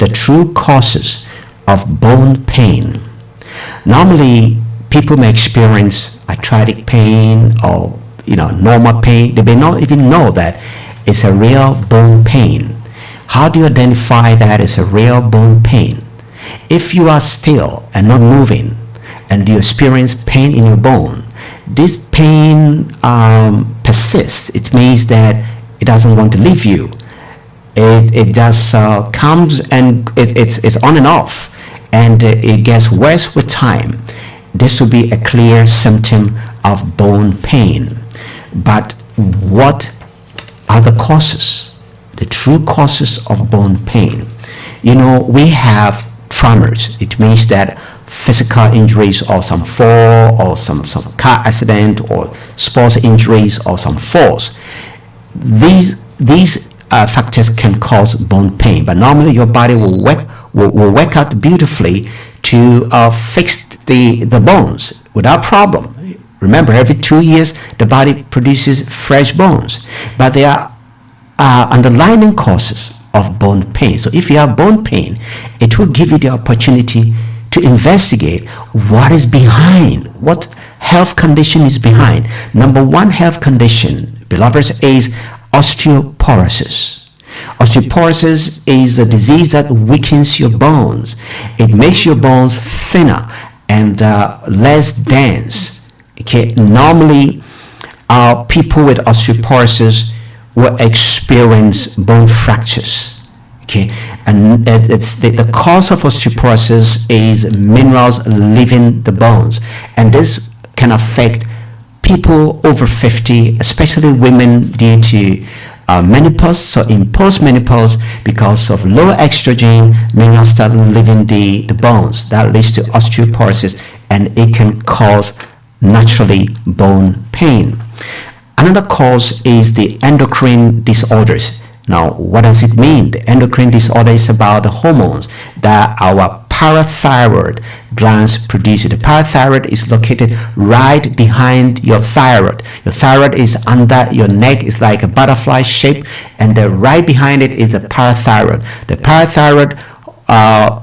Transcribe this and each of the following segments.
the true causes of bone pain. Normally, people may experience arthritic pain or normal pain. They may not even know that it's a real bone pain. How do you identify that it's a real bone pain? If you are still and not moving and you experience pain in your bone, this pain persists. It means that it doesn't want to leave you. It just comes and it's on and off, and it gets worse with time. This will be a clear symptom of bone pain. But what are the causes, the true causes of bone pain? We have traumas. It means that physical injuries or some fall or some car accident or sports injuries or some falls. These factors can cause bone pain, but normally your body will work out beautifully to fix the bones without problem. Remember, every 2 years the body produces fresh bones, but there are underlying causes of bone pain. So if you have bone pain, it will give you the opportunity to investigate what is behind, what health condition is behind. Number one health condition, beloveds, is osteoporosis. Osteoporosis is a disease that weakens your bones. It makes your bones thinner and less dense. Okay, normally people with osteoporosis will experience bone fractures. Okay, and it's the cause of osteoporosis is minerals leaving the bones, and this can affect people over 50, especially women, due to menopause. So in postmenopause, because of low estrogen, minerals start leaving the bones. That leads to osteoporosis, and it can cause naturally bone pain. Another cause is the endocrine disorders. Now, what does it mean? The endocrine disorder is about the hormones that our parathyroid glands produce. The parathyroid is located right behind your thyroid. Your thyroid is under your neck. It's like a butterfly shape, and right behind it is the parathyroid. The parathyroid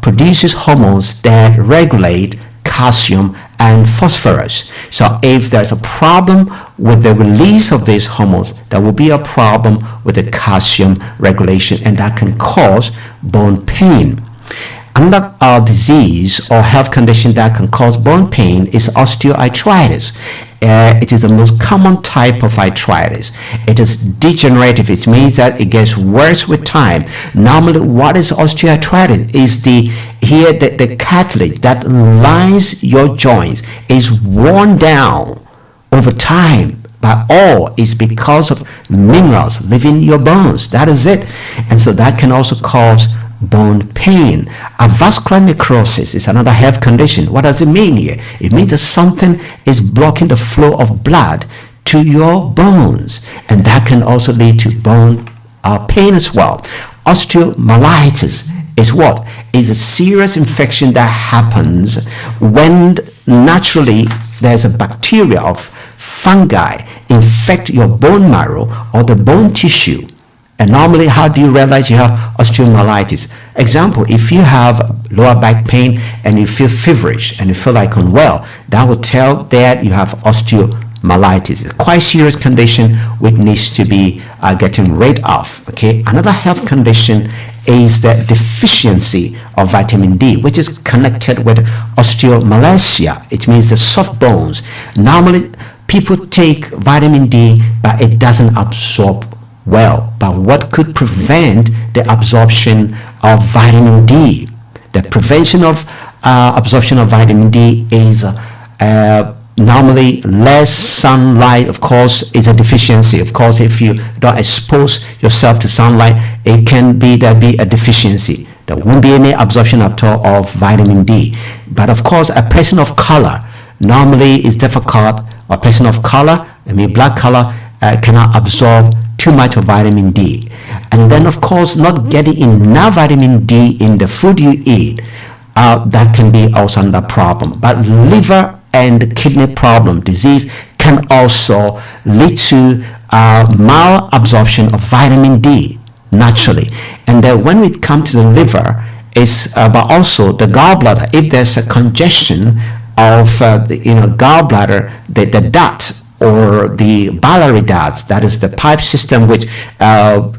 produces hormones that regulate calcium and phosphorus. So if there's a problem with the release of these hormones, there will be a problem with the calcium regulation, and that can cause bone pain. Another disease or health condition that can cause bone pain is osteoarthritis. It is the most common type of arthritis. It is degenerative. It means that it gets worse with time. Normally, what is osteoarthritis? Is the cartilage that lines your joints is worn down over time, but all is because of minerals leaving your bones. That is it. And so that can also cause bone pain. Avascular necrosis is another health condition. What does it mean here? It means that something is blocking the flow of blood to your bones, and that can also lead to bone pain as well. Osteomyelitis is what? Is a serious infection that happens when naturally there's a bacteria of fungi infect your bone marrow or the bone tissue. And normally, how do you realize you have osteomyelitis? Example, if you have lower back pain and you feel feverish and you feel like unwell, that will tell that you have osteomyelitis. It's quite serious condition which needs to be getting rid of. Okay. Another health condition is the deficiency of vitamin D, which is connected with osteomalacia. It means the soft bones. Normally, people take vitamin D, but it doesn't absorb well. But what could prevent the absorption of vitamin D? The prevention of absorption of vitamin D is normally less sunlight. Of course, is a deficiency. Of course, if you don't expose yourself to sunlight, it can be there be a deficiency. There won't be any absorption at all of vitamin D. But of course, a person of color normally is difficult. A person of color, I mean black color, cannot absorb too much of vitamin D. And then of course, not getting enough vitamin D in the food you eat, that can be also another problem. But liver and kidney problem disease can also lead to malabsorption of vitamin D naturally. And then when we come to the liver, is about also the gallbladder. If there's a congestion of gallbladder, the duct or the biliary ducts, that is the pipe system which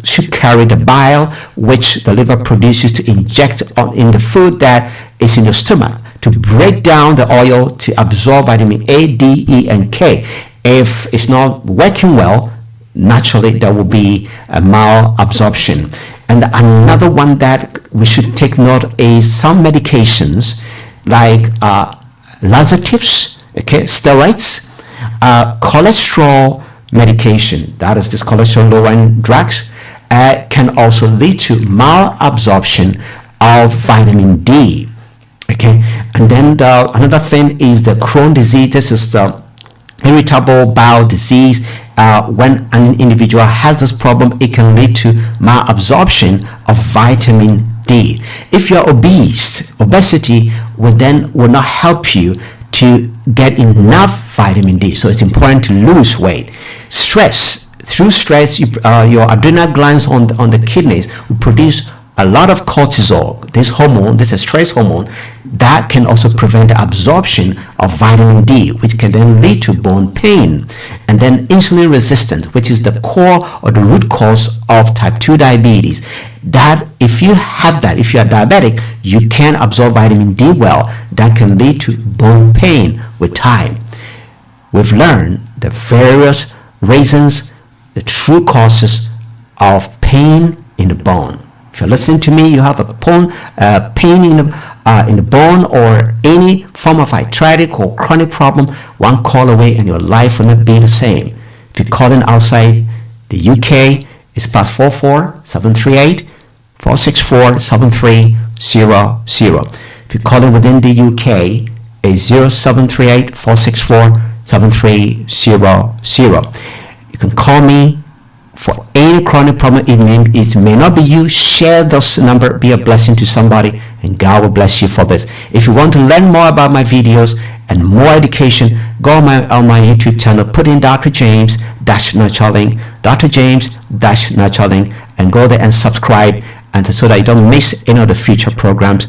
should carry the bile which the liver produces to inject in the food that is in your stomach to break down the oil to absorb vitamin A, D, E, and K. If it's not working well, naturally there will be a malabsorption. And another one that we should take note is some medications like laxatives, steroids, cholesterol medication, that is this cholesterol lowering drugs, can also lead to malabsorption of vitamin D. Okay, and then another thing is the Crohn's disease. This is the irritable bowel disease. When an individual has this problem, it can lead to malabsorption of vitamin D. If you're obese, obesity will not help you to get enough vitamin D. So it's important to lose weight. Stress. Through stress, your adrenal glands on the kidneys will produce a lot of cortisol. This hormone, this is stress hormone, that can also prevent the absorption of vitamin D, which can then lead to bone pain. And then insulin resistance, which is the core or the root cause of type 2 diabetes. That if you have that, if you are diabetic, you can't absorb vitamin D well. That can lead to bone pain with time. We've learned the various reasons, the true causes of pain in the bone. If you're listening to me, you have a pain in the bone or any form of arthritic or chronic problem, one call away and your life will not be the same. If you're calling outside the UK, it's +44 738 464 7300. If you're calling within the UK, it's 0738 464 7300. You can call me for any chronic problem. It may not be you. Share this number, be a blessing to somebody, and God will bless you for this. If you want to learn more about my videos and more education, go on my YouTube channel, put in Dr. James Nurturing, Dr. James Nurturing, and go there and subscribe, and so that you don't miss any of the future programs